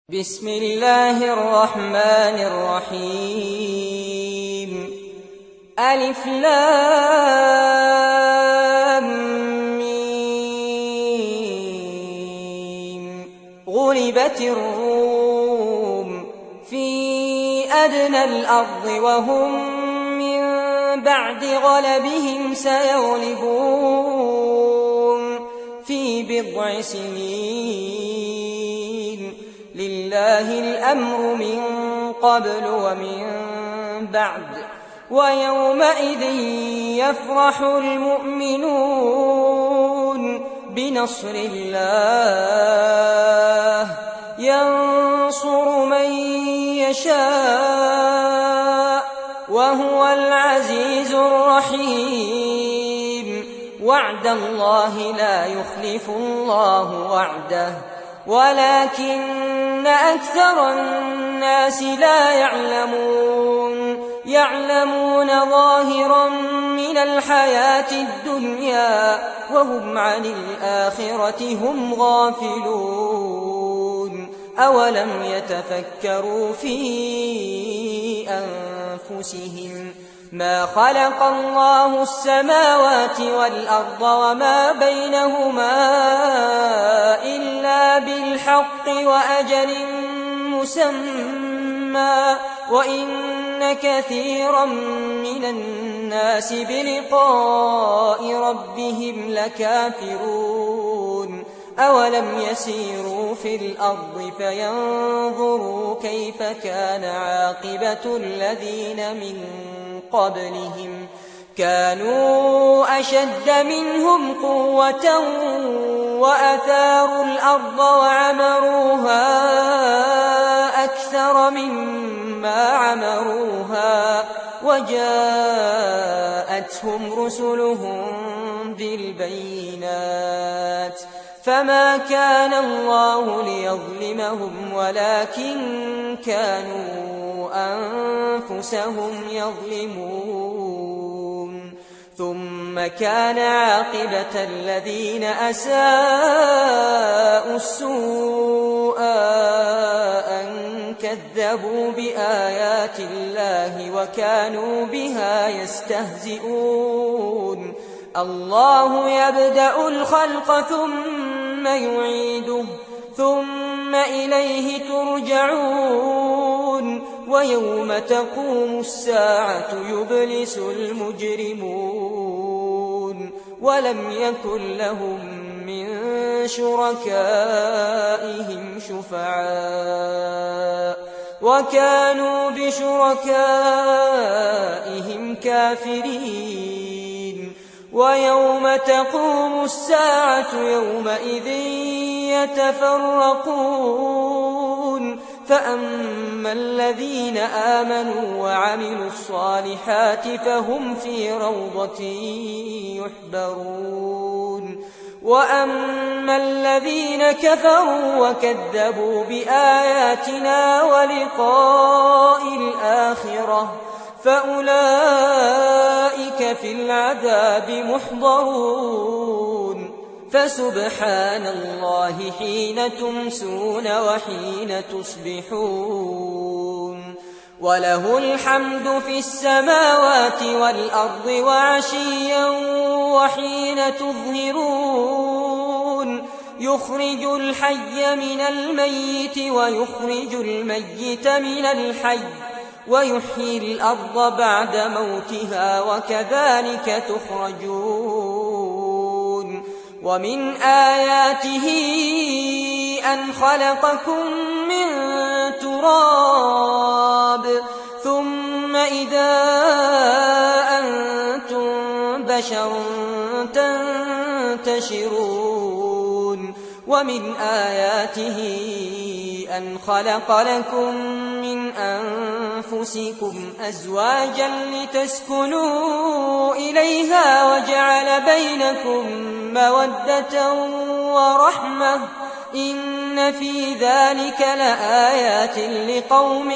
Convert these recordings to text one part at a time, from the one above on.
بسم الله الرحمن الرحيم ألف لام ميم غلبت الروم في أدنى الأرض وهم من بعد غلبهم سيغلبون في بضع سنين لله الأمر من قبل ومن بعد ويومئذ يفرح المؤمنون بنصر الله ينصر من يشاء وهو العزيز الرحيم وعد الله لا يخلف الله وعده ولكن أكثر الناس لا يعلمون ظاهرا من الحياة الدنيا وهم عن الآخرة هم غافلون أولم يتفكروا في أنفسهم ما خلق الله السماوات والأرض وما بينهما إلا بالحق وأجل مسمى وإن كثيرا من الناس بلقاء ربهم لكافرون أولم يسيروا في الأرض فينظروا كيف كان عاقبة الذين من قبلهم كانوا أشد منهم قوة وأثاروا الأرض وعمروها أكثر مما عمروها وجاءتهم رسلهم بالبينات فما كان الله ليظلمهم ولكن كانوا أنفسهم يظلمون ثم كان عاقبة الذين أساءوا السوء أن كذبوا بآيات الله وكانوا بها يستهزئون الله يبدأ الخلق ثم يعيده ثم إليه ترجعون ويوم تقوم الساعة يبلس المجرمون ولم يكن لهم من شركائهم شفعاء وكانوا بشركائهم كافرين ويوم تقوم الساعة يومئذ يتفرقون فأما الذين آمنوا وعملوا الصالحات فهم في روضة يحبرون وأما الذين كفروا وكذبوا بآياتنا ولقاء الآخرة فأولئك في العذاب محضرون فسبحان الله حين تمسون وحين تصبحون وله الحمد في السماوات والأرض وعشيا وحين تظهرون يخرج الحي من الميت ويخرج الميت من الحي ويحيي الأرض بعد موتها وكذلك تخرجون ومن آياته أن خلقكم من تراب ثم إذا أنتم بشر تنتشرون ومن آياته أن خلق لكم من أنفسكم أزواجا لتسكنوا إليها وجعل بينكم مودة ورحمة إن في ذلك لآيات لقوم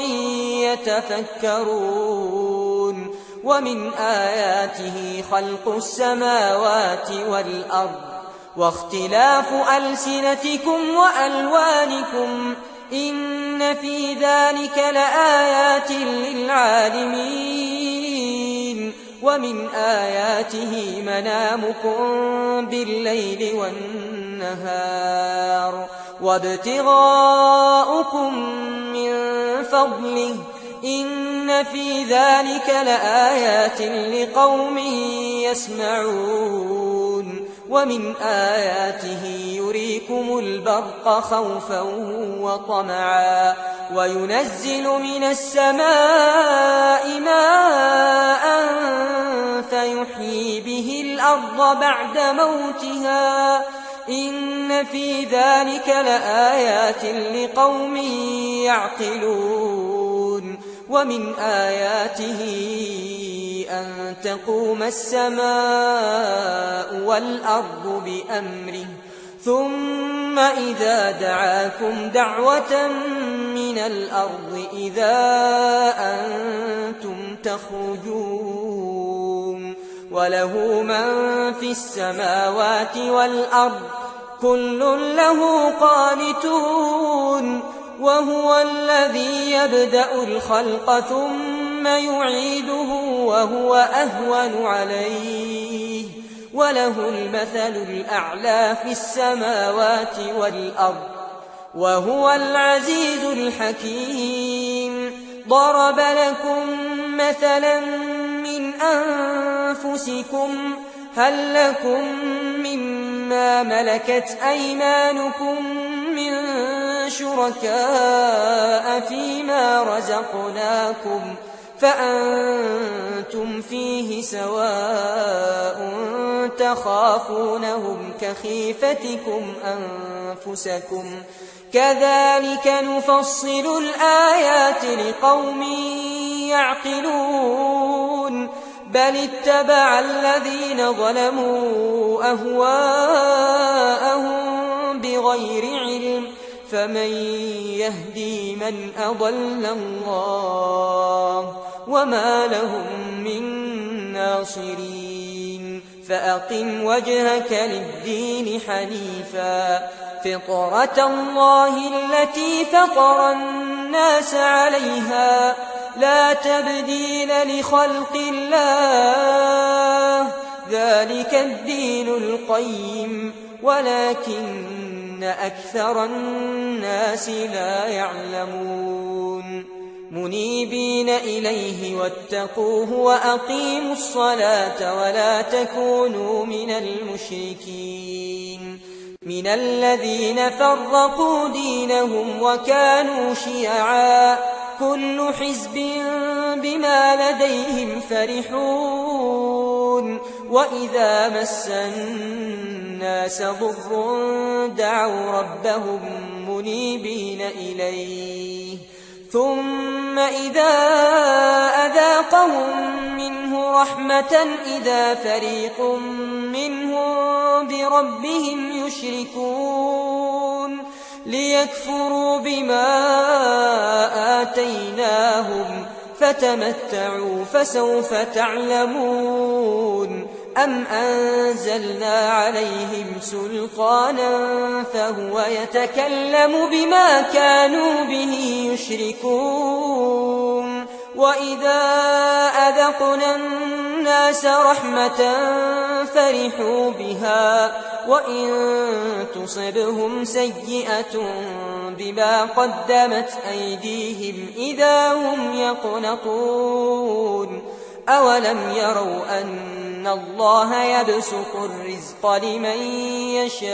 يتفكرون ومن آياته خلق السماوات والأرض واختلاف ألسنتكم وألوانكم إن إن في ذلك لآيات للعالمين ومن آياته منامكم بالليل والنهار وابتغاؤكم من فضله إن في ذلك لآيات لقوم يسمعون ومن آياته يريكم البرق خوفا وطمعا وينزل من السماء ماء فيحيي به الأرض بعد موتها إن في ذلك لآيات لقوم يعقلون ومن آياته أن تقوم السماء والأرض بأمره ثم إذا دعاكم دعوة من الأرض إذا أنتم تخرجون وله من في السماوات والأرض كل له قانتون وهو الذي يبدأ الخلق ثم يعيده وهو أهون عليه وله المثل الأعلى في السماوات والأرض وهو العزيز الحكيم ضرب لكم مثلا من أنفسكم هل لكم مما ملكت أيمانكم من شركاء فيما رزقناكم فأنتم فيه سواء تخافونهم كخيفتكم أنفسكم كذلك نفصل الآيات لقوم يعقلون بل اتبع الذين ظلموا أهواءهم بغير علم فمن يهدي من أضل الله وما لهم من ناصرين فأقم وجهك للدين حنيفا فطرة الله التي فطر الناس عليها لا تبديل لخلق الله ذلك الدين القيم ولكن أكثر الناس لا يعلمون منيبين إليه واتقوه وأقيموا الصلاة ولا تكونوا من المشركين من الذين فرقوا دينهم وكانوا شيعا كل حزب بما لديهم فرحون وإذا مس الناس ضر دعوا ربهم منيبين إليه ثم إذا أذاقهم منه رحمة إذا فريق منهم بربهم يشركون ليكفروا بما آتيناهم فتمتعوا فسوف تعلمون أم أنزلنا عليهم سلطانا فهو يتكلم بما كانوا به يشركون وإذا أذقنا الناس رحمة فرحوا بها وإن تصبهم سيئة بما قدمت أيديهم إذا هم يقنطون أولم يروا أن الله يبسط الرزق لمن يشاء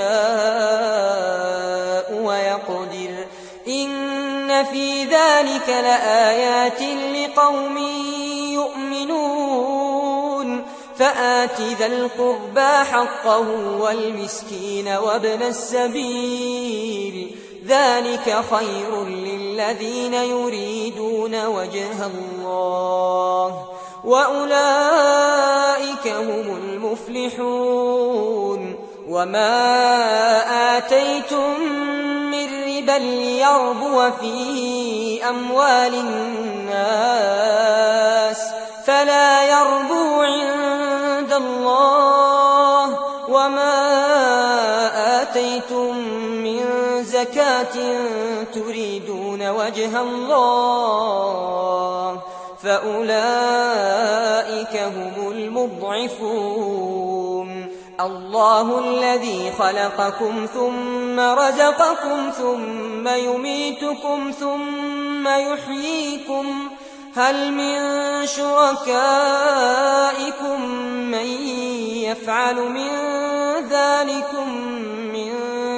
ويقدر إن في ذلك لآيات لقوم يؤمنون فآت ذا القربى حقه والمسكين وابن السبيل ذلك خير للذين يريدون وجه الله وأولئك هم المفلحون وما آتيتم من ربا ليربو في أموال الناس فلا يربو عند الله وما آتيتم من زكاة تريدون وجه الله فأولئك هم المضعفون الله الذي خلقكم ثم رزقكم ثم يميتكم ثم يحييكم هل من شركائكم من يفعل من ذلكم من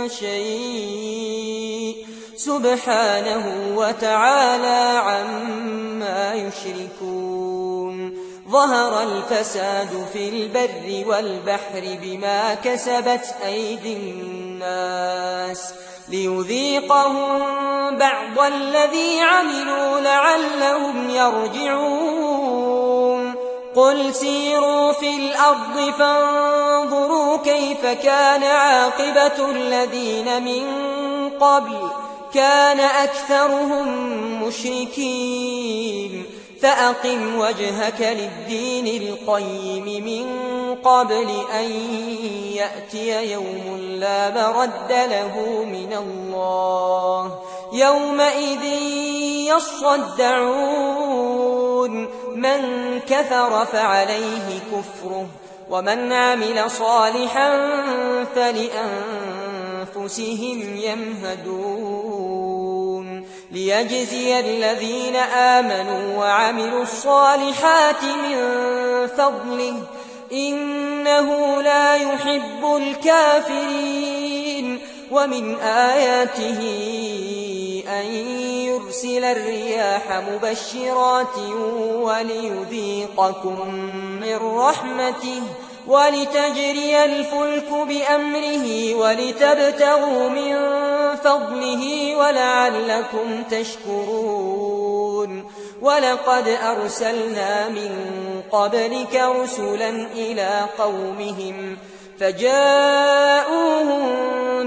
شيء سبحانه وتعالى عما يشركون ظهر الفساد في البر والبحر بما كسبت أيدي الناس ليذيقهم بعض الذي عملوا لعلهم يرجعون قل سيروا في الأرض فانظروا كيف كان عاقبة الذين من قبل كان أكثرهم مشركين فأقم وجهك للدين القيم من قبل أن يأتي يوم لا مرد له من الله يومئذ يصدعون من كفر فعليه كفره ومن عمل صالحا فلأنفسهم يمهدون ليجزي الذين آمنوا وعملوا الصالحات من فضله إنه لا يحب الكافرين ومن آياته أن يرسل الرياح مبشرات وليذيقكم من رحمته ولتجري الفلك بأمره ولتبتغوا من فضله ولعلكم تشكرون ولقد أرسلنا من قبلك رسلا إلى قومهم فجاءوهم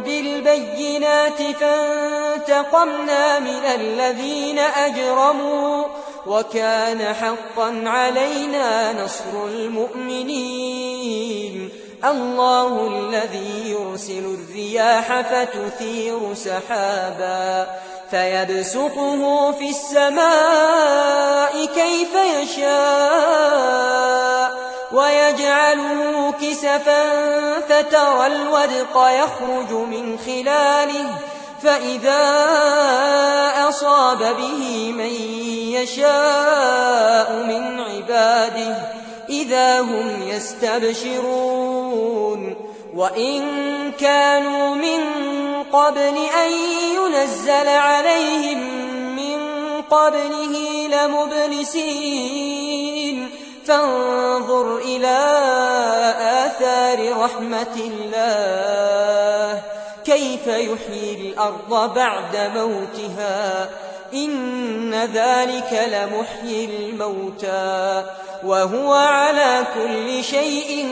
بالبينات فانتقمنا من الذين أجرموا وكان حقا علينا نصر المؤمنين الله الذي يرسل الرياح فتثير سحابا فيبسطه في السماء كيف يشاء ويجعله كسفا فترى الودق يخرج من خلاله فإذا أصاب به من يشاء من عباده إذا هم يستبشرون وإن كانوا من قبل أن ينزل عليهم من قبله لمبلسين فانظر إلى آثار رحمة الله كيف يحيي الأرض بعد موتها إن ذلك لمحيي الموتى وهو على كل شيء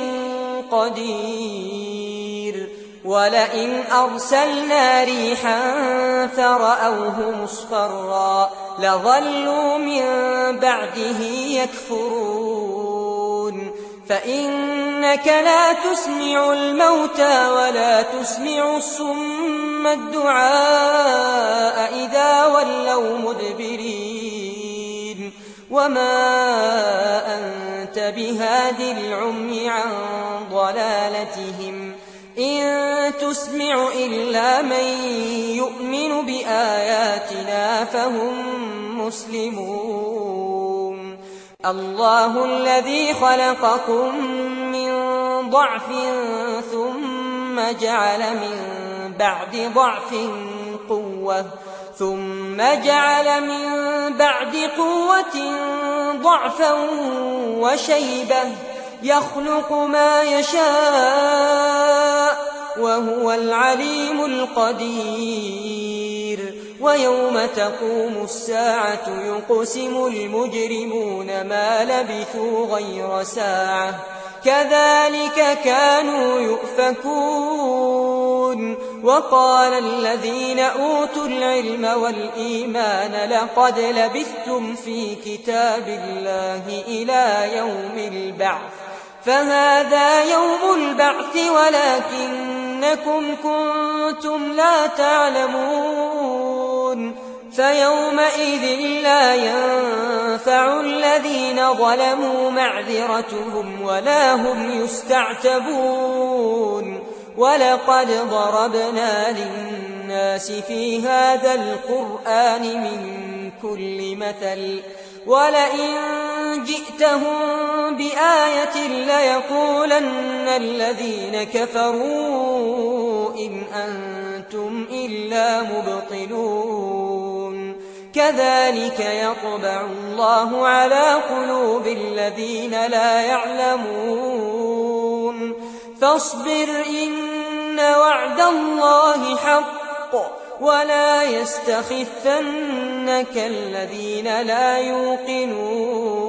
قدير ولئن أرسلنا ريحا فرأوه مصفرا لظلوا من بعده يكفرون فإنك لا تسمع الموتى ولا تسمع الصم الدعاء إذا ولوا مدبرين وما أنت بهاد العمي عن ضلالتهم إن تسمع إلا من يؤمن بآياتنا فهم مسلمون الله الذي خلقكم من ضعف ثم جعل من بعد ضعف قوة ثم جعل من بعد قوة ضعفا وشيبة يخلق ما يشاء وهو العليم القدير ويوم تقوم الساعة يقسم المجرمون ما لبثوا غير ساعة كذلك كانوا يؤفكون وقال الذين أوتوا العلم والإيمان لقد لبثتم في كتاب الله إلى يوم البعث فهذا يوم البعث ولكنكم كنتم لا تعلمون فيومئذ لا ينفع الذين ظلموا معذرتهم ولا هم يستعتبون ولقد ضربنا للناس في هذا القرآن من كل مثل ولئن جئتهم بآية ليقولن الذين كفروا إن أنتم إلا مبطلون كذلك يطبع الله على قلوب الذين لا يعلمون فاصبر إن وعد الله حق ولا يستخفنك الذين لا يوقنون